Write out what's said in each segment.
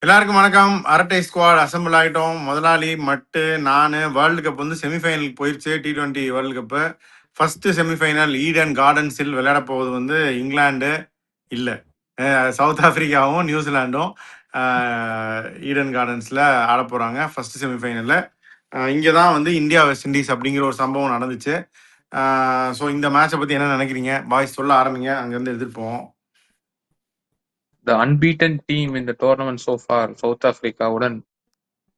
எல்லாருக்கும் வணக்கம். அரட்டை ஸ்குவாட் அசெம்பிள் ஆயிட்டோம். முதலாளி மட்டு நானு வேர்ல்டு கப் வந்து செமிஃபைனலுக்கு போயிருச்சு. T20 world cup. First semifinal Eden கார்டன்ஸில் விளையாட போவது வந்து இங்கிலாந்து இல்ல சவுத் ஆப்பிரிக்காவும் நியூசிலாண்டும் ஈடன் கார்டன்ஸ்ல ஆட போறாங்க ஃபர்ஸ்ட் செமிஃபைனல்ல. இங்கே தான் வந்து இந்தியா வெஸ்ட் இண்டீஸ் அப்படிங்கிற ஒரு சம்பவம் நடந்துச்சு. ஸோ இந்த மேட்சை பத்தி என்ன நினைக்கிறீங்க பாய்ஸ்? சொல்ல ஆரம்பிங்க, அங்கேருந்து எதிர்ப்போம். The unbeaten team in the tournament so far, south ஆப்பிரிக்காவுடன்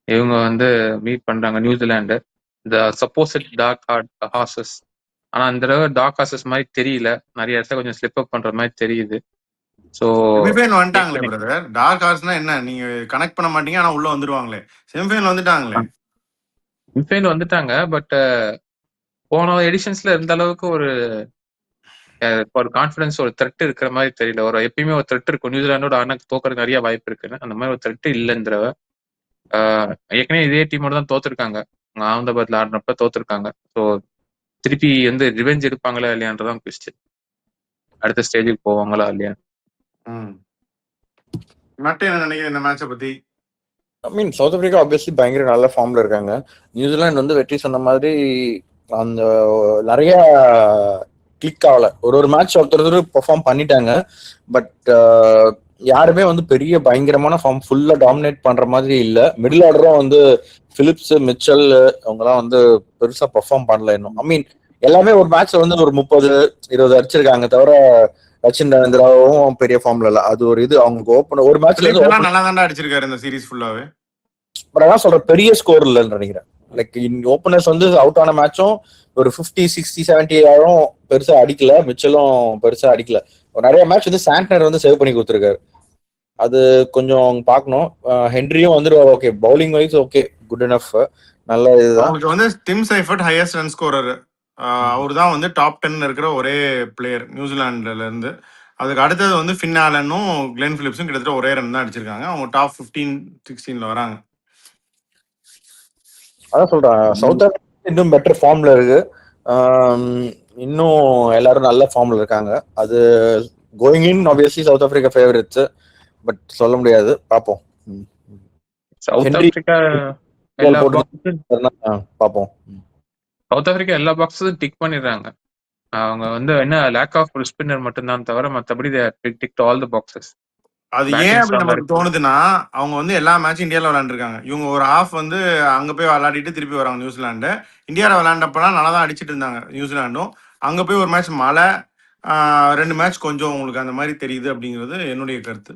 இவங்க வந்து மீட் பண்றாங்க New Zealand. The supposed dark horses. ஆனா இந்த தடவை டார்க் ஹார்சஸ் மாதிரி தெரியல, நிறைய இடத்துல கொஞ்சம் ஸ்லிப் அப் பண்ற மாதிரி தெரியுது. ஸோ செமிஃபைனல் வந்துட்டாங்களே பிரதர். டார்க் ஹார்ஸ்னா என்ன? நீங்க கனெக்ட் பண்ண மாட்டீங்க, ஆனா உள்ள வந்துருவாங்களே. செமிஃபைனல் வந்துட்டாங்களே. செமிஃபைனல் வந்துட்டாங்க, பட் போன எடிஷன்ஸ்ல இருந்த அளவுக்கு ஒரு கான்ஃபிடன்ஸ், ஒரு த்ரெட் இருக்கிற மாதிரி தெரியல. ஒரு எப்பயுமே ஒரு த்ரெட் இருக்கும், நியூசிலாண்டோட ஆனா தோக்கறதுக்கு நிறைய வாய்ப்பு இருக்குன்னு. அந்த மாதிரி ஒரு த்ரெட் இல்லைன்ற தடவை. ஏற்கனவே இதே டீமோட தான் தோத்துருக்காங்க, அகமதாபாத்ல ஆடினப்ப தோத்துருக்காங்க. ஸோ திருப்பி வந்து ரிவெஞ்ச் எடுப்பாங்களா இல்லையான்றதான் கொஸ்டின். அடுத்த ஸ்டேஜுக்கு போவாங்களா இல்லையா? மட்டும் என்ன நினைக்கிறேன் இந்த மேட்சை பத்தி? ஐ மீன் சவுத் ஆப்பிரிக்கா ஆப்வியஸ்லி பயங்கர நல்ல ஃபார்ம்ல இருக்காங்க. நியூசிலாந்து வந்து வெற்றி சொன்ன மாதிரி அந்த நிறைய கிளிக் ஆகல. ஒரு மேட்ச் ஒருத்தர் பெர்ஃபார்ம் பண்ணிட்டாங்க, பட் யாருமே வந்து பெரிய பயங்கரமான ஃபார்ம் ஃபுல்லா டாமினேட் பண்ற மாதிரி இல்ல. மிடில் ஆர்டரும் வந்து பிலிப்ஸ், மிச்சல் அவங்கலாம் வந்து பெருசா பெர்ஃபார்ம் பண்ணல இன்னும். ஐ மீன் எல்லாமே ஒரு மேட்ச்ல வந்து ஒரு 30-20 அடிச்சிருக்காங்க, தவிர ரச்சின் ரவீந்திராவும் பெரிய ஃபார்ம்ல இல்ல. அது ஒரு இது அவங்க ஓப்பன் ஒரு மேட்ச்ல நல்லா தான் அடிச்சிருக்காரு இந்த சீரிஸ் ஃபுல்லாவே. பட் அதான் சொல்ற பெரிய ஸ்கோர் இல்லைன்னு நினைக்கிறேன். லைக் ஓப்பனர்ஸ் வந்து அவுட் ஆன மேட்சும் ஒரு 50, 60, 70 ஆயிரம் பெருசா அடிக்கல, மிச்சலும் பெருசா அடிக்கல. நிறைய மேட்ச் வந்து சாண்ட்னர் வந்து சேவ் பண்ணி கொடுத்துருக்காரு, அது கொஞ்சம் பார்க்கணும். ஹென்ரியும் வந்து okay, bowling wise okay, good enough, நல்ல இதுதான். அவங்களுக்கு வந்து Tim Seifert highest run scorer, அவர் தான் வந்து டாப் 10 இருக்கிற ஒரே பிளேயர் நியூசிலாந்துல இருந்து. அதுக்கு அடுத்தது வந்து ஃபின் ஆலனும் கிளென் பிலிப்ஸும் கிட்டத்தட்ட ஒரே ரன் தான் அடிச்சிருக்காங்க. அவங்க டாப் 15-16ல வராங்க. அதான் சொல்றேன், சவுத் ஆப்பிரிக்கா இன்னும் பெட்டர் ஃபார்ம்ல இருக்கு. இன்னும் எல்லாரும் நல்ல ஃபார்ம்ல இருக்காங்க. அது going in obviously south Africa favourites, but சொல்ல முடியாது, பாப்போம். சவுத் ஆப்பிரிக்கா எல்லா பாப்போம். சவுத் ஆப்பிரிக்கா எல்லா பாக்ஸும் டிக் பண்ணிடுறாங்க. அவங்க வந்து என்ன லேக் ஆஃப் ஸ்பின்னர் மட்டும்தான் தவிர மற்றபடி டிக் ஆல் தி பாக்ஸஸ். அது ஏன் அப்படி நமக்கு தோணுதுன்னா, அவங்க வந்து எல்லா மேட்சும் இந்தியாவில் விளையாண்டுருக்காங்க. இவங்க ஒரு ஹாஃப் வந்து அங்க போய் விளையாடிட்டு திருப்பி வராங்க நியூசிலாண்டு. இந்தியாவில் விளையாண்டப்பெல்லாம் நல்லா தான் அடிச்சிட்டு இருந்தாங்க நியூசிலாண்டும். அங்க போய் ஒரு மேட்ச் மழை, 2 மேட்ச் கொஞ்சம் உங்களுக்கு அந்த மாதிரி தெரியுது அப்படிங்கிறது என்னுடைய கருத்து.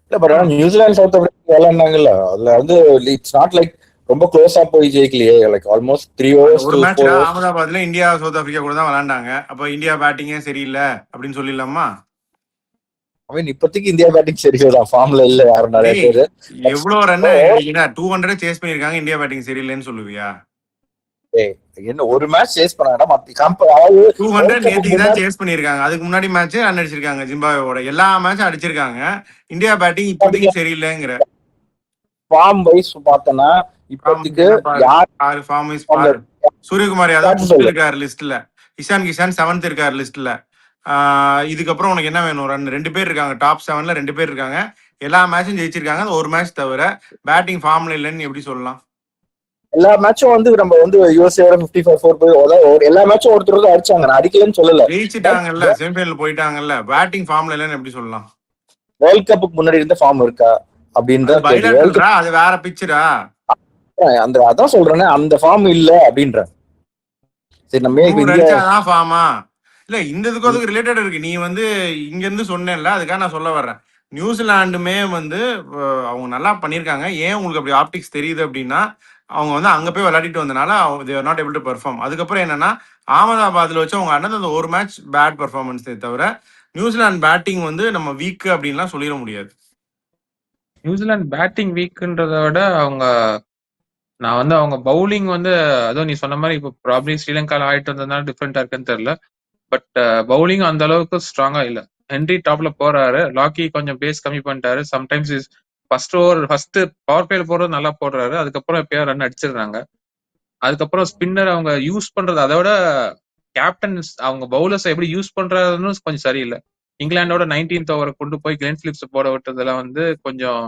இல்ல பட் நியூசிலாந்து சவுத் ஆப்பிரிக்கா விளையாண்டாங்கல்ல, அதுல வந்து இட்ஸ் நாட் லைக் ரொம்ப க்ளோஸா போய் ஜெயிக்கலையே. லைக் ஆல்மோஸ்ட் 3 overs ஒரு மேட்ச் அகமதாபாத்ல இந்தியா சவுத் ஆப்பிரிக்கா கூட தான் விளையாண்டாங்க. அப்ப இந்தியா பேட்டிங்கே சரியில்லை அப்படின்னு சொல்லிடலாமா? இப்போதைக்கு இந்தியா பேட்டிங் சரிதான், ஃபார்ம்ல இல்ல யாரும் நிறைய பேரு. எவ்வளவு ரன் 200 சேஸ் பண்ணிருக்காங்க, இந்தியா பேட்டிங் சரியில்லைன்னு சொல்லுவியா? என்ன ஒரு மேட்ச் சேஸ் பண்ணாங்கன்னா 200 நேத்திக்கு தான் சேஸ் பண்ணிருக்காங்க. அதுக்கு முன்னாடி மேட்ச் ரன் அடிச்சிருக்காங்க. ஜிம்பாப்வேவோட எல்லா மேட்சும் அடிச்சிருக்காங்க. இந்தியா பேட்டிங் இப்போதைக்கு சரியில்லைங்கிற ஃபார்ம் வைஸ் பார்த்தனா இப்போதைக்கு யார் ஃபார்ம் வைஸ் பாரு. சூரியகுமார் யாதவ் இருக்காரு லிஸ்ட்ல, இஷான் கிஷான் 7th இருக்காரு லிஸ்ட்ல. இதுக்கப்புறம் உனக்கு என்ன வேணும்? ரன் 2 பேர் இருக்காங்க, டாப் 7ல 2 பேர் இருக்காங்க. எல்லா மேட்சும் ஜெயிச்சிருக்காங்க, ஒரு மேட்ச் தவிர. பேட்டிங் ஃபார்ம்ல இல்லைன்னு எப்படி சொல்லலாம்? எல்லா மேட்சும் வந்து நம்ம வந்து யுஎஸ்ஏ 55-4 எல்லா மேட்சும் ஒருத்தர் அடிச்சாங்க, நான் அடிக்கலன்னு சொல்லல, ஜெயிச்சிட்டாங்கல்ல, செமிஃபைனல் போயிட்டாங்கல்ல. பேட்டிங் ஃபார்ம்ல இல்லைன்னு எப்படி சொல்லலாம்? வேர்ல்ட் கப்புக்கு முன்னாடி இருந்த ஃபார்ம் இருக்கா அப்படின்ற அது வேற பிக்சரா? அந்த அதான் சொல்றேன், அந்த ஃபார்ம் இல்ல அப்படின்ற. சரி, நம்ம ஃபார்மா இல்ல, இந்த இதுக்கு அதுக்கு ரிலேட்டட் இருக்கு. நீ வந்து இங்க இருந்து சொன்னேன்ல, அதுக்காக நான் சொல்ல வர்றேன். நியூசிலாண்டுமே வந்து அவங்க நல்லா பண்ணியிருக்காங்க. ஏன் உங்களுக்கு அப்படி ஆப்டிக்ஸ் தெரியுது அப்படின்னா, அவங்க வந்து அங்க போய் விளையாடிட்டு வந்தனால they are not able to perform. அதுக்கப்புறம் என்னன்னா, அகமதாபாத்ல வச்சு அவங்க அண்ணன் அந்த ஒரு மேட்ச் பேட் பெர்ஃபார்மன்ஸ் தவிர நியூசிலாந்து பேட்டிங் வந்து நம்ம வீக் அப்படின்லாம் சொல்லிட முடியாது. நியூசிலாந்து பேட்டிங் வீக்ன்றத விட நான் வந்து அவங்க பவுலிங் வந்து அதுவும் நீ சொன்ன மாதிரி இப்போ ப்ராப்ளி ஸ்ரீலங்கால ஆயிட்டு வந்ததுனால டிஃப்ரெண்டா இருக்குன்னு தெரியல. பட் பவுலிங் அந்த அளவுக்கு ஸ்ட்ராங்கா இல்ல. ஹென்ரி டாப்ல போறாரு, லாக்கி கொஞ்சம் பேஸ் கம்மி பண்ணிட்டாரு. சம்டைம்ஸ் ஃபர்ஸ்ட் பவர் பிளேல போடுறது நல்லா போடுறாரு, அதுக்கப்புறம் எப்பயாவது ரன் அடிச்சிடுறாங்க. அதுக்கப்புறம் ஸ்பின்னர் அவங்க யூஸ் பண்றது, அதோட கேப்டன் அவங்க பவுலர்ஸ் எப்படி யூஸ் பண்றதுன்னு கொஞ்சம் சரியில்லை. இங்கிலாண்டோட 19th ஓவரை கொண்டு போய் கிளென் பிலிப்ஸ் போட விட்டதுல வந்து கொஞ்சம்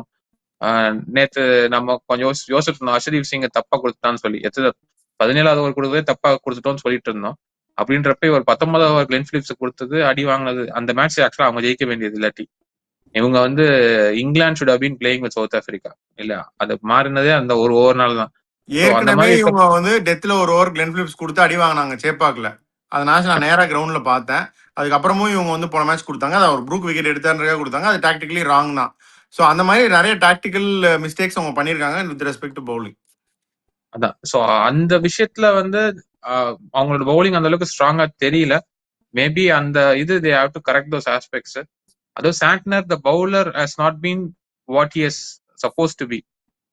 நேத்து நம்ம கொஞ்சம் யோசிச்சுட்டு இருந்தோம் அர்ஷதீப் சிங்கை தப்பா கொடுத்தான்னு சொல்லி 17வது ஓவர் கொடுத்ததே தப்பா கொடுத்துட்டோம்னு சொல்லிட்டு இருந்தோம். அப்படின்றப்ப இவர் 19வது ஓவர் கிளென் பிலிப்ஸ் கொடுத்தது அடி வாங்கினது. அந்த மேட்ச் ஆக்சுவலா அவங்க ஜெயிக்க வேண்டியது இல்லாட்டி இவங்க வந்து England should have been playing with South Africa. இல்ல அது மாறினதே அந்த ஒரு ஓவர்னால தான். அந்த ஏற்கனவே மாதிரி இவங்க வந்து டெத்ல ஒரு ஓவர் கிளென் பிலிப்ஸ் கொடுத்து அடி வாங்கினாங்க சேப்பாக்ல. அதனால நான் நேரா கிரவுண்ட்ல பார்த்தேன். அதுக்கப்புறமும் இவங்க வந்து போன மேட்ச் கொடுத்தாங்க. அது அவர் ப்ரூக் விக்கெட் எடுத்தாருக்காக கொடுத்தாங்க. அது டாக்டிக்கலி ராங் தான். ஸோ அந்த மாதிரி நிறைய டாக்டிக்கல் மிஸ்டேக்ஸ் அவங்க பண்ணியிருக்காங்க வித் ரெஸ்பெக்ட் டு பவுலிங். அதான் ஸோ அந்த விஷயத்துல வந்து அவங்களோட பவுலிங் அந்த அளவுக்கு ஸ்ட்ராங்கா தெரியல. மேபி அந்த இது they have to correct those aspects. அதுவும் Santner the bowler has not been what he is suppose to be.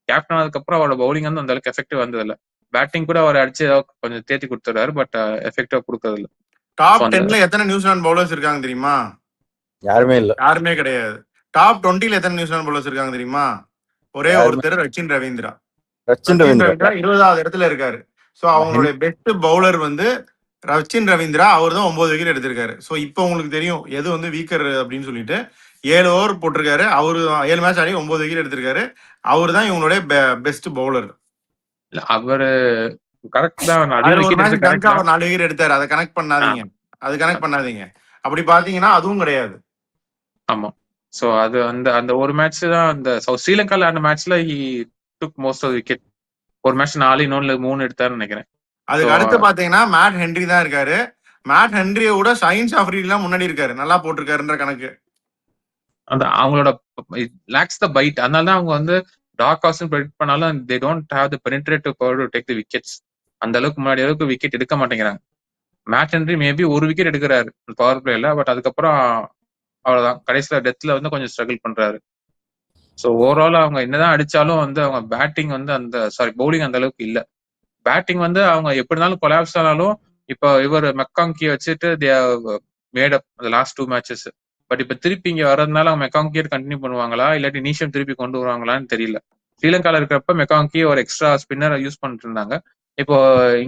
Captain ஆனதுக்கப்புறம் அவரோட பவுலிங் வந்து அந்த அளவுக்கு எஃபெக்டிவ் வந்தது இல்லை. பேட்டிங் கூட அவர் அடிச்சு கொஞ்சம் தேத்தி கொடுத்துறாரு, பட் எஃபெக்டிவா கொடுக்கறது இல்லை. டாப் 10ல எத்தனை நியூசிலாந்து பவுலர்ஸ் இருக்காங்க தெரியுமா? யாருமே இல்ல. யாருமே கிடையாது. டாப் 20ல எத்தனை நியூசிலாந்து பவுலர்ஸ் இருக்காங்க தெரியுமா? ஒரே ஒருத்தர் ரச்சின் ரவீந்திரா. ரச்சின் ரவீந்திரா 20வது இடத்துல இருக்காரு. ஸோ அவங்களுடைய பெஸ்ட் பவுலர் வந்து ரச்சின் ரவீந்திரா. அவர் தான் 9 விக்கெட் எடுத்திருக்காரு. ஸோ இப்போ உங்களுக்கு தெரியும் எது வந்து வீக்கர் அப்படின்னு சொல்லிட்டு. 7 ஓவர் போட்டிருக்காரு. அவரு 7 மேட்ச் ஆடி 9 விக்கெட் எடுத்திருக்காரு. அவர் தான் இவங்களுடைய பெஸ்ட் பவுலர். அவரு கரெக்ட் தான். 4 விக்கெட் எடுத்தாரு. அதை கனெக்ட் பண்ணாதீங்க. அப்படி பாத்தீங்கன்னா அதுவும் கிடையாது. ஆமா. சோ அது அந்த ஒரு மேட்ச் தான் அந்த ஸ்ரீலங்கால அந்த மேட்ச்ல he took most of wicket. ஒரு மேட்ச் 4 இன்னொன்னு 3 எடுத்தாருன்னு நினைக்கிறேன். அதுக்கு அடுத்து பாத்தீங்கன்னா மேட் ஹென்ரி தான் இருக்காரு. மேட் ஹென்ரியை விட ஷைன்ஸ் ஆஃப்ரீடிலாம் முன்னாடி இருக்காரு. நல்லா போட்டிருக்காருன்ற கணக்கு. அந்த அவங்களோட லாக்ஸ் த பைட். அதனால தான் அவங்க வந்து டார்க் ஹார்ஸ் ப்ரெடிக்ட் பண்ணாலும் they don't have the penetrative power to take the wickets. அந்த அளவுக்கு முன்னாடி அளவுக்கு விக்கெட் எடுக்க மாட்டேங்கிறாங்க. மேட் ஹென்ரி மேபி ஒரு விக்கெட் எடுக்கிறாரு பவர் பிளேல. பட் அதுக்கப்புறம் அவ்வளவுதான். கடைசியில டெத்ல வந்து கொஞ்சம் ஸ்ட்ரகிள் பண்றாரு. ஸோ ஓவரால் அவங்க என்னதான் அடிச்சாலும் வந்து அவங்க பேட்டிங் வந்து பவுலிங் அந்த அளவுக்கு இல்ல. பேட்டிங் வந்து அவங்க எப்படி இருந்தாலும் கொலாப்ஸ் ஆனாலும் இப்போ இவர் மெக்காங்கியை வச்சுட்டு மேட் அப் அந்த லாஸ்ட் 2 மேட்சஸ். பட் இப்ப திருப்பி இங்க வர்றதுனால அவங்க மெக்காங்கியர் கண்டினியூ பண்ணுவாங்களா இல்லாட்டி நீஷம் திருப்பி கொண்டு வருவாங்களான்னு தெரியல. ஸ்ரீலங்கால இருக்கிறப்ப மெக்காங்கி ஒரு எக்ஸ்ட்ரா ஸ்பின்னர் யூஸ் பண்ணிட்டு இருந்தாங்க. இப்போ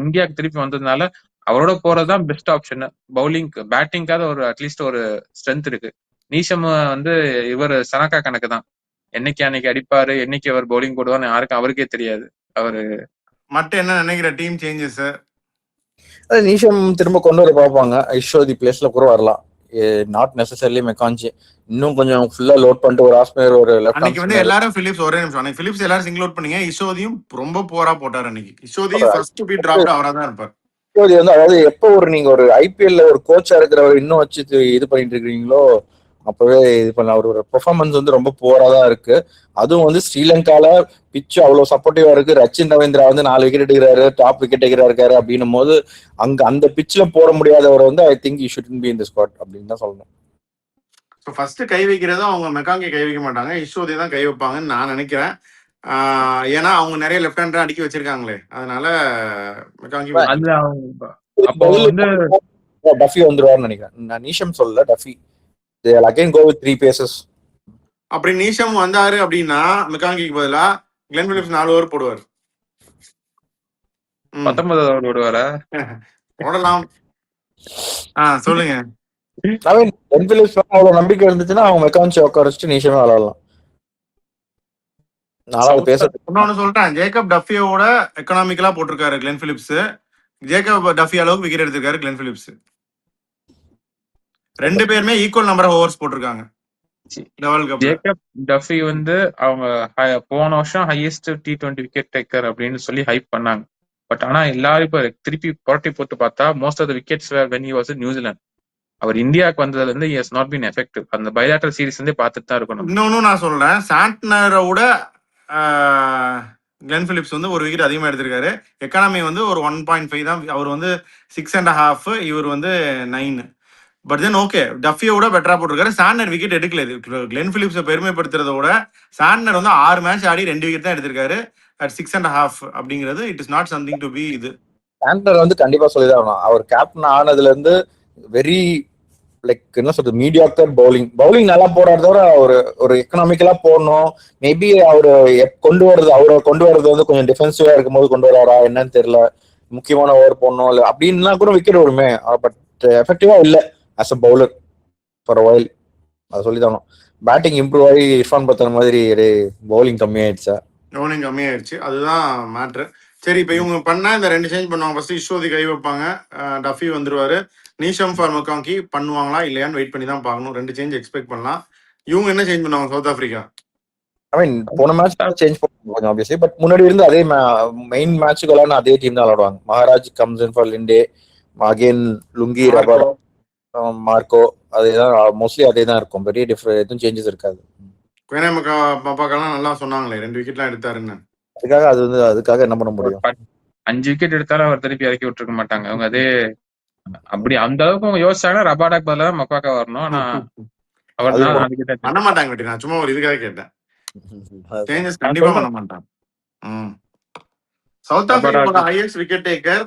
இந்தியாவுக்கு திருப்பி வந்ததுனால அவரோட போறதுதான் பெஸ்ட் ஆப்ஷன். பவுலிங் பேட்டிங்காக ஒரு அட்லீஸ்ட் ஒரு ஸ்ட்ரென்த் இருக்கு. நீஷம் வந்து இவர் சனக்கா கணக்கு தான். என்னைக்கு அன்னைக்கு அடிப்பாரு, என்னைக்கு அவர் பவுலிங் போடுவான்னு யாருக்கும் அவருக்கே தெரியாது. அவரு மட்டும் என்ன நினைக்கிற டீம் சேஞ்சஸ்? நீஷம் திரும்ப கொண்டு வர பார்ப்பாங்க. ஐஸ்வதி பிளேஸ்ல கூட வரலாம். Not necessarily McConchie. இன்னும் கொஞ்சம் ஃபுல்லா லோட் பண்ணிட்டு ஒரு ஆஸ்மேர் ஒரு லெஃப்ட். அன்னைக்கு வந்து எல்லாரும் பிலிப்ஸ் ஒரே நிமிஷம். அன்னைக்கு பிலிப்ஸ் எல்லாரும் சிங்கிள் அவுட் பண்ணீங்க. இஷோதியும் ரொம்ப போரா போட்டார் அன்னைக்கு. இஷோதி ஃபர்ஸ்ட் பீட் டிராப்ட் அவரா தான் இருப்பார். இஷோதி வந்து அதாவது எப்போ நீங்க ஒரு ஐபிஎல்ல ஒரு கோச்சா இருக்கிறவர் இன்னும் வச்சு இது பண்ணிட்டு இருக்கீங்களோ அப்பவே இது பண்ண அவரோட பெர்ஃபார்மன்ஸ் வந்து ரொம்ப போரா தான் இருக்கு. அதுவும் வந்து ஸ்ரீலங்கால பிச்சு அவ்வளவு சப்போர்ட்டிவா இருக்கு. ரச்சின் ரவீந்திரா வந்து 4 விக்கெட் எடுக்கிறாரு, டாப் விக்கெட் எடுக்கிறாரு அப்படின்னும் போது அங்க அந்த பிச்ல போட முடியாதவர் வந்து I think you should be in the squad அப்படின்னு தான் சொல்லணும். ஸோ ஃபர்ஸ்ட் கை வைக்கிறதும் அவங்க மெக்காங்கி கை வைக்க மாட்டாங்க, இஷோதி தான் கை வைப்பாங்கன்னு நான் நினைக்கிறேன். ஏன்னா அவங்க நிறைய லெஃப்ட் ஹேண்டர் அடிக்க வச்சிருக்காங்களே, அதனால மெக்காங்கி டஃபி வந்துருவாருன்னு நினைக்கிறேன். நான் நீஷம் சொல்லல, Duffy. Again go with 3 paces. அப்படி நீஷம் வந்தாரு அப்படின்னா மெக்காங்கிக்கு பதிலா கிளென் பிலிப்ஸ் 4 ஓவர் போடுவார். 19வது ஓவர் போடுவாரா? போடலாம். சொல்லுங்க. கிளென் பிலிப்ஸ் அவ்வளவு நம்பிக்கை இருந்துச்சுன்னா அவங்க மெக்கான்சி உட்கார வச்சுட்டு நீஷமே விளையாடலாம். இன்னொன்னு சொல்றேன், ஜேக்கப் டஃபியோட எக்கனாமிக்கலா போட்டிருக்காரு கிளென் பிலிப்ஸ். ஜேக்கப் டஃபி அளவுக்கு விக்கெட் எடுத்திருக்காரு கிளென் பிலிப்ஸ். 2 பேருமே ஈக்குவல் நம்பர் ஆஃப் ஓவர்ஸ் போட்டிருக்காங்க. ஜேக்கப் டஃபி வந்து அவங்க போன வருஷம் ஹையஸ்ட் T20 விக்கெட் டேக்கர் அப்படின்னு சொல்லி ஹைப் பண்ணாங்க. பட் ஆனா எல்லாரும் இப்ப திருப்பி புரட்டி போட்டு பார்த்தா most of the wickets were when he was in New Zealand. அவர் இந்தியாவுக்கு வந்ததுல இருந்து he has not been effective. அந்த பைலேட்டரல் சீரிஸ் வந்து பார்த்துட்டு தான் இருக்கணும். இன்னொன்னு நான் சொல்றேன், சாண்ட்னரோட கிளென் பிலிப்ஸ் வந்து ஒரு விக்கெட் அதிகமா எடுத்திருக்காரு. எக்கானமி வந்து ஒரு 1.5 தான். அவர் வந்து 6.5, இவர் வந்து 9. பட் தென் ஓகே, டஃபியோட பெட்டரா போட்டிருக்காரு. சாண்ட்னர் விக்கெட் எடுக்கல. கிளென் பிலிப்ஸை பெருமைப்படுத்துறத விட சாண்ட்னர் வந்து 6 மேட்ச் ஆடி 2 விக்கெட் தான் எடுத்திருக்காரு அட் 6.5 அப்படிங்கிறது it is not something to be. இது சாண்ட்னர் வந்து கண்டிப்பா சொல்லிதான் ஆகணும். அவர் கேப்டன் ஆனதுல இருந்து வெரி லைக் என்ன சொல்றது, மீடியாக்கர் பவுலிங் நல்லா போடுறத தவிர ஒரு எக்கனாமிக்கலா போடணும். மேபி அவரை கொண்டு வர்றது வந்து கொஞ்சம் டிஃபென்சிவா இருக்கும் போது கொண்டு வராரா என்னன்னு தெரியல. முக்கியமான ஓவர் போடணும் இல்லை அப்படின்னா கூட விக்கெட் வருமே. பட் எஃபெக்டிவா இல்லை as a bowler for a while. அது சொல்லிதானோ. பேட்டிங் இம்ப்ரூவ் ஆகி இர்ஃபான் பத்தன மாதிரி பவுலிங் கம்மியாயிடுச்சா? பவுலிங் கம்மியாயிருச்சு, அதுதான் மேட்ரு. சரி, இப்போ இவங்க பண்ணா இந்த 2 சேஞ்ச் பண்ணுவாங்க. ஃபர்ஸ்ட் இஸ்ரோதி கை வைப்பாங்க, டஃபி வந்துருவாரு, நீஷம் ஃபார் மக்காங்கி பண்ணுவாங்களா இல்லையான்னு வெயிட் பண்ணி தான் பார்க்கணும். 2 சேஞ்ச் எக்ஸ்பெக்ட் பண்ணலாம். இவங்க என்ன சேஞ்ச் பண்ணுவாங்க சவுத் ஆப்பிரிக்கா? ஐ மீன் போன மேட்ச் சேஞ்ச் பண்ணுவாங்க ஆப்வியஸ்லி, பட் முன்னாடி இருந்து அதே மெயின் மேட்சுக்கு விளையாட அதே டீம் தான் விளையாடுவாங்க. Maharaj comes in for லிண்டே, again lungi, Rabada, Marco, அதேதான் மோஸ்ட்லி அதே தான் இருக்கும். பெரிய டிஃபரெண்ட் எதுவும் சேஞ்சஸ் இருக்காது. குவேனா பாப்பாக்கெல்லாம் நல்லா சொன்னாங்களே 2 விக்கெட்லாம் எடுத்தாருன்னு. அதுக்காக என்ன பண்ண முடியும்? 5 விக்கெட் எடுத்தாலும் அவர் திருப்பி இறக்கி விட்டுருக்க மாட்டாங்க. அவங்க அதே அப்படி அந்த அளவுக்கு அவங்க யோசிச்சாங்கன்னா ரபாடாக்கு பதிலா மக்காக்கா வரணும். ஆனா அவர் பண்ண மாட்டாங்க வெட்டி. நான் சும்மா ஒரு இதுக்காக கேட்டேன். சேஞ்சஸ் கண்டிப்பா பண்ண மாட்டாங்க. சவுத் ஆப்பிரிக்காவோட ஹையஸ்ட் விக்கெட் டேக்கர்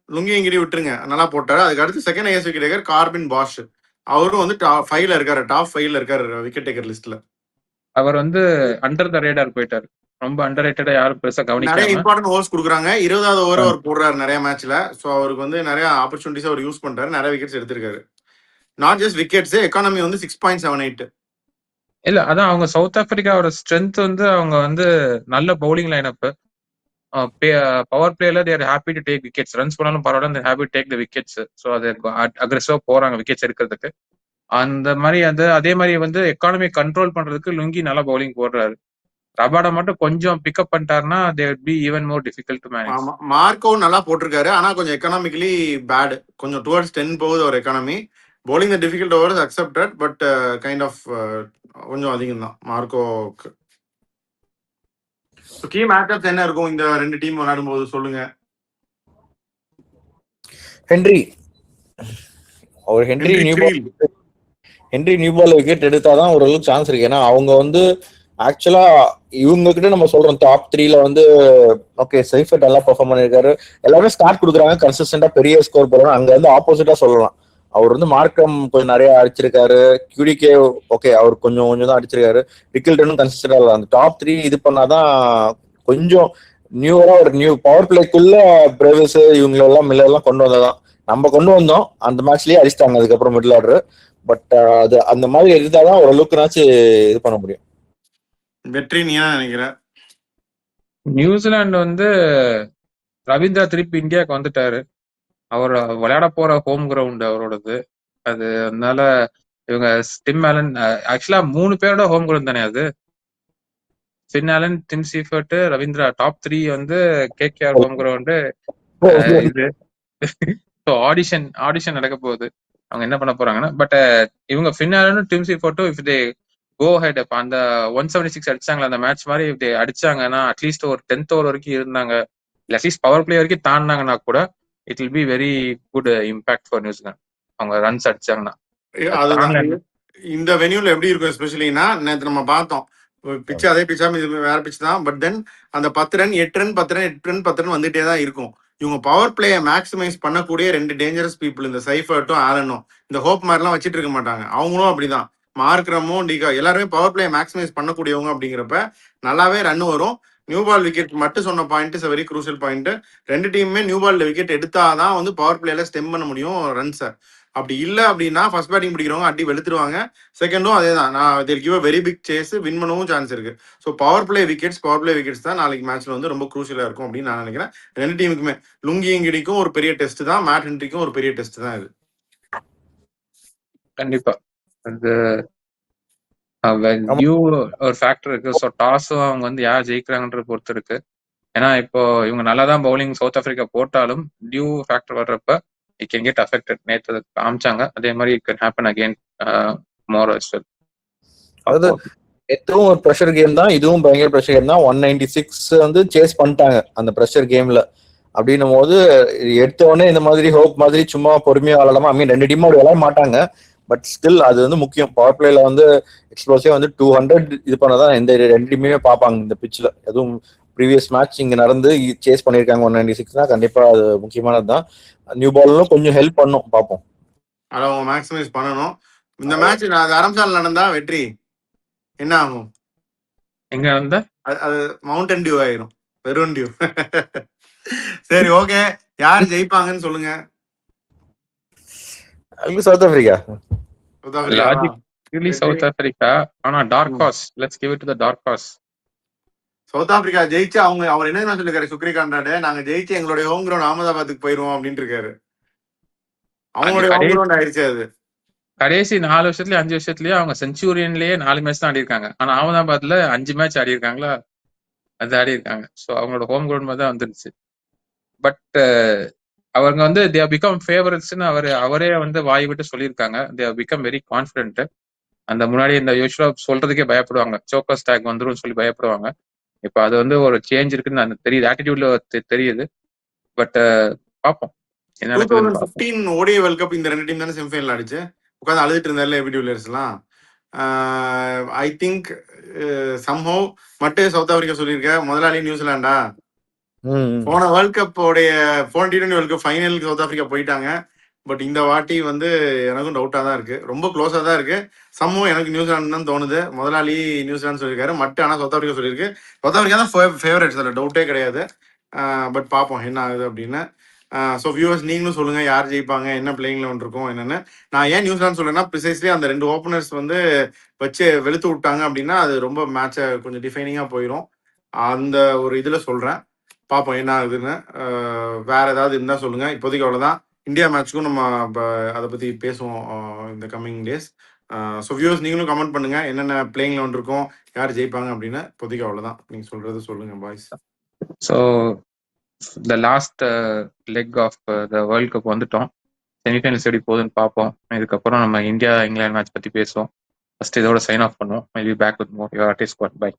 லுங்கிங்கிரி விட்டுருங்க, நல்லா போட்டாரு. அதுக்கு அடுத்து second highest wicket taker Corbin Bosch. அவரும் வந்து டாப் 5ல இருக்காரு விக்கெட் டேக்கர் லிஸ்ட்ல. அவர் வந்து அண்டர் த ரேடார் போயிட்டாரு. ரொம்ப அண்டர் ரேட்டடா யாரும் பெருசா கவனிக்காம நிறைய இம்பார்ட்டன்ட் ஓவர்ஸ் கொடுக்குறாங்க. 20வது ஓவர் அவர் போடுறாரு நிறைய மேட்ச்ல. ஸோ அவருக்கு வந்து நிறைய ஆப்பர்ச்சுனிட்டிஸ் அவர் யூஸ் பண்றாரு, நிறைய விக்கெட்ஸ் எடுத்திருக்காரு. நாட் ஜஸ்ட் விக்கெட்ஸ், எக்கானமி வந்து 6.78. இல்ல அதான் அவங்க சவுத் ஆப்பிரிக்காவோட ஸ்ட்ரென்த் வந்து அவங்க வந்து நல்ல பவுலிங் லைனப், பவர் பிளேல they happy to take wickets. Runs போனாலும் பரவாயில்ல, happy to take the wickets. So அது அக்ரெசிவா போறாங்க விக்கெட்ஸ் எடுக்கிறதுக்கு. அந்த மாதிரி அதே மாதிரி வந்து எக்கானமி கண்ட்ரோல் பண்றதுக்கு லுங்கி நல்லா பவுலிங் போடுறாரு. ரபாடா மட்டும் கொஞ்சம் பிக்கப் பண்ணிட்டாருன்னா they would be even more difficult to manage. ஆமா, மார்க்கோ நல்லா போட்டிருக்காரு, ஆனா கொஞ்சம் எக்கனாமிக்கலி பேட், கொஞ்சம் டுவர்ட்ஸ் 10 போகுது ஒரு economy. bowling the difficult overs accepted, but kind of கொஞ்சம் அதிகம் தான் மார்க்கோக்கு. கீ மேட்சப்ஸ் என்ன இருக்கும் இந்த 2 டீம் விளையாடும் போது சொல்லுங்க. ஹென்றி நியூ பால் விக்கெட் எடுத்தாதான் ஓரளவுக்கு சான்ஸ் இருக்கு. ஏன்னா அவங்க வந்து ஆக்சுவலா இவங்க கிட்ட நம்ம சொல்றோம் டாப் 3ல வந்து ஓகே சைஃபர்ட் நல்லா பெர்ஃபார்ம் பண்ணிருக்காரு, எல்லாமே ஸ்டார்ட் கொடுக்குறாங்க, கன்சிஸ்டன்டா பெரிய ஸ்கோர் போடுறாங்க. அங்க வந்து ஆப்போசிட்டா சொல்லலாம். அவர் வந்து மார்க்கம் கொஞ்சம் நிறைய அடிச்சிருக்காரு, QDK ஓகே அவர் கொஞ்சம் தான் அடிச்சிருக்காரு, ரிக்கில்டனும் கன்சிஸ்டன்டா இல்லை. அந்த டாப் 3 இது பண்ணாதான் கொஞ்சம் நியூவரா ஒரு நியூ பவர் பிளேக்குள்ள பிரேவிஸ் இவங்களெல்லாம் மில்லர்லாம் கொண்டு வந்ததான். நம்ம கொண்டு வந்தோம், அந்த மேட்ச்லயே அடிச்சிட்டாங்க அதுக்கப்புறம் மிடில் ஆர்டர். பட் அது அந்த மாதிரி இருந்தாதான் ஓரளவுக்குனாச்சும் இது பண்ண முடியும். வெற்றி நீ என்ன நினைக்கிற? நியூசிலாந்து வந்து ரவீந்திரா திருப்பி இந்தியாவுக்கு வந்துட்டாரு. அவர் விளையாட போற ஹோம் கிரவுண்ட் அவரோடது. அது அதனால இவங்க டிம் ஆலன் ஆக்சுவலா 3 பேரோட ஹோம் கிரவுண்ட் தானே அது. Tim Allen, Tim Seifert, Ravindra top 3 வந்து KKR ஹோம் கிரவுண்டு. இது ஆடிஷன் நடக்க போகுது. அவங்க என்ன பண்ண போறாங்கன்னா பட் இவங்க ஃபின்னாலும் டிம் சீஃபர்ட்டும் இஃப் தே கோ ஹெட் அப்ப அந்த 176 அடிச்சாங்களா அந்த மேட்ச் மாதிரி இப்படி அடிச்சாங்கன்னா அட்லீஸ்ட் ஒரு 10th ஓவர் வரைக்கும் இருந்தாங்க, இல்ல அட்லீஸ்ட் பவர் பிளே வரைக்கும் தாண்டினாங்கன்னா கூட it will be very good impact for New Zealand. அவங்க ரன்ஸ் அடிச்சாங்கன்னா இந்த வென்யூல எப்படி இருக்கும் எஸ்பெஷலினா நேற்று நம்ம பார்த்தோம் பிச்சு அதே பிச்சா வேற பிச் தான். பட் தென் அந்த 10 run 8 run 10 run 8 run 10 run வந்துட்டே தான் இருக்கும். இவங்க பவர் பிளேயை மேக்ஸிமைஸ் பண்ணக்கூடிய 2 டேஞ்சரஸ் பீப்புள், இந்த சைஃபர்ட்டும் ஆலனும். இந்த ஹோப் மாதிரிலாம் வச்சுட்டு இருக்க மாட்டாங்க. அவங்களும் அப்படிதான், மார்க்ரமோ டிகா எல்லாருமே பவர் பிளேயை மேக்ஸிமைஸ் பண்ணக்கூடியவங்க. அப்படிங்கிறப்ப நல்லாவே ரன் வரும். நியூ பால் விக்கெட் மட்டும் சொன்ன point is very crucial point. 2 டீமுமே நியூ பால்ல விக்கெட் எடுத்தாதான் வந்து பவர் பிளேல ஸ்டெம் பண்ண முடியும் ரன்ஸை. அப்படி இல்லை அப்படின்னா ஃபர்ஸ்ட் பேட்டிங் பிடிக்கிறவங்க அடி வெளுத்துருவாங்க. செகண்டும் அதே தான், நான் give a very big chase, win பண்ணவும் சான்ஸ் இருக்கு. ஸோ பவர் பிளே விக்கெட்ஸ் தான் நாளைக்கு மேட்ச்ல வந்து ரொம்ப க்ரூஷியலா இருக்கும் அப்படின்னு நான் நினைக்கிறேன். 2 டீமுக்குமே லுங்கிங்கிடிக்கும் ஒரு பெரிய டெஸ்ட் தான், மேட் ஹென்ரிக்கும் ஒரு பெரிய டெஸ்ட் தான் இது. கண்டிப்பா அது ஒரு ஃபேக்டர் இருக்கு. ஸோ டாஸும் அவங்க வந்து யார் ஜெயிக்கிறாங்கன்ற பொறுத்து இருக்கு. ஏன்னா இப்போ இவங்க நல்லா தான் பவுலிங் சவுத் ஆப்பிரிக்கா போட்டாலும் டியூ ஃபேக்டர் வர்றப்ப இட் கேன் கெட் அஃபெக்டட். நேற்று காமிச்சாங்க, அதே மாதிரி it can happen again more as well. அதாவது எதுவும் ஒரு ப்ரெஷர் கேம் தான், இதுவும் பயங்கர ப்ரெஷர் கேம் தான். 196 வந்து சேஸ் பண்ணிட்டாங்க அந்த ப்ரெஷர் கேம்ல. அப்படின்னும் போது எடுத்த உடனே இந்த மாதிரி ஹோப் மாதிரி சும்மா பொறுமையா விளாடாம, ஐ மீன் 2 டீமும் அப்படி விளையாட மாட்டாங்க. பட் ஸ்டில் அது வந்து முக்கியம். பவர் பிளேல வந்து எக்ஸ்ப்ளோசிவா வந்து 200 இது பண்ணதான் இந்த 2 டீமுமே பார்ப்பாங்க இந்த பிச்சில். எதுவும் ப்ரீவியஸ் மேட்ச் இங்க நடந்து சேஸ் பண்ணிருக்காங்க 196 கண்டிப்பா அது முக்கியமானது தான். நியூ பாலும் கொஞ்சம் ஹெல்ப் பண்ணும், பார்ப்போம். அதை அவங்க மேக்ஸிமைஸ் பண்ணணும். இந்த மேட்ச் அரம்சால் நடந்தா வெற்றி என்ன ஆகும்? எங்க நடந்தா அது மவுண்டன் டியூ ஆயிரும், வெறும் டியூ. சரி ஓகே, யார் ஜெயிப்பாங்கன்னு சொல்லுங்க. South Africa Really south Africa. ஆனா dark horse. Let's give it to the dark horse. South Africa ஜெயிச்சு அவர் என்ன சொல்லிருக்காரு சுக்ரி காண்டாடு, நாங்க ஜெயிச்சு எங்களுடைய ஹோம் கிரவுண்ட் அகமதாபாத்துக்கு போயிருவோம் அப்படின்ட்டு இருக்காரு. அவங்களுடைய ஹோம் கிரவுண்ட் ஆயிடுச்சு அது. கடைசி 4 வருஷத்துலயே 5 வருஷத்துலயே அவங்க செஞ்சுரியன்லயே 4 மேட்ச் தான் ஆடி இருக்காங்க. ஆனா அகமதாபாத்ல 5 மேட்ச் ஆடி இருக்காங்களா, அது ஆடி இருக்காங்க. ஸோ அவங்களோட ஹோம் கிரவுண்ட் மாதிரி தான் வந்துருச்சு. பட் அவங்க வந்து தே பிகம் ஃபேவரட்ஸ்னு அவரே வந்து வாய் விட்டு சொல்லியிருக்காங்க. They become very confident. அந்த முன்னாடி இந்த யூஸ்வலா சொல்றதுக்கே பயப்படுவாங்க, சோக்கர் ஸ்டாக் வந்துரும் சொல்லி பயப்படுவாங்க. இப்ப அது வந்து ஒரு சேஞ்ச் இருக்குன்னு அந்த தெரியுது, ஆட்டிடியூட்ல தெரியுது. பட் பார்ப்போம் என்ன நடக்குதுன்னு பார்ப்போம். 2015 ஓடிஐ வேர்ல்ட் கப் இந்த 2 டீம் தானே செமிஃபைனல் ஆடிச்சு. உட்காந்து அழுதுட்டு இருந்தால ஏபி டிவிலியர்ஸ்லாம். ஐ திங்க் சம்ஹவ் மட்டும் சவுத் ஆப்பிரிக்கா சொல்லியிருக்க முதலாளி நியூசிலாண்டா. போன வேர்ல்ட் கப் உடைய போன T20 வேர்ல்ட் கப் ஃபைனலுக்கு சவுத் ஆப்பிரிக்கா போயிட்டாங்க. பட் இந்த வாட்டி வந்து எனக்கும் டவுட்டா தான் இருக்கு, ரொம்ப க்ளோஸா தான் இருக்கு. சம்ஹவ் எனக்கு நியூசிலாந்து தான் தோணுது. முதலாளி நியூசிலாந்து சொல்லியிருக்காரு, மட்டும் ஆனா சவுத் ஆப்பிரிக்கா சொல்லியிருக்கு. சவுத் ஆப்பிரிக்கா தான் ஃபேவரட்ஸ், அதில் டவுட்டே கிடையாது. பட் பார்ப்போம் என்ன ஆகுது அப்படின்னு. ஸோ வியூவர்ஸ் நீங்களும் சொல்லுங்க யார் ஜெயிப்பாங்க, என்ன பிளேயிங் லெவன் இருக்கும் என்னன்னு. நான் ஏன் நியூசிலாந்து சொல்றேன்னா ப்ரிசைஸ்லி அந்த 2 ஓப்பனர்ஸ் வந்து வச்சு வெளுத்து விட்டாங்க அப்படின்னா அது ரொம்ப மேட்சை கொஞ்சம் டிஃபைனிங்காக போயிடும். அந்த ஒரு இதில் சொல்கிறேன், பார்ப்போம் என்ன ஆகுதுன்னு. வேற ஏதாவது இருந்தால் சொல்லுங்க. இப்போதைக்கு அவ்வளோதான். இந்தியா மேட்ச்சுக்கும் நம்ம அதை பற்றி பேசுவோம் இந்த கம்மிங் டேஸ். ஸோ வியூவர்ஸ் நீங்களும் கமெண்ட் பண்ணுங்க என்னென்ன பிளேயிங் லெவன் இருக்கும், யார் ஜெயிப்பாங்க அப்படின்னு. இப்போதைக்கு அவ்வளோதான், நீங்கள் சொல்றது சொல்லுங்க boys. So the last leg of the world cup வந்துட்டோம். செமிஃபைனல்ஸ் எப்படி போகுதுன்னு பார்ப்போம். இதுக்கப்புறம் நம்ம இந்தியா இங்கிலாந்து மேட்ச் பற்றி பேசுவோம். ஃபர்ஸ்ட் இதோட சைன் ஆஃப் பண்ணுவோம். Maybe back with more your artist squad. By.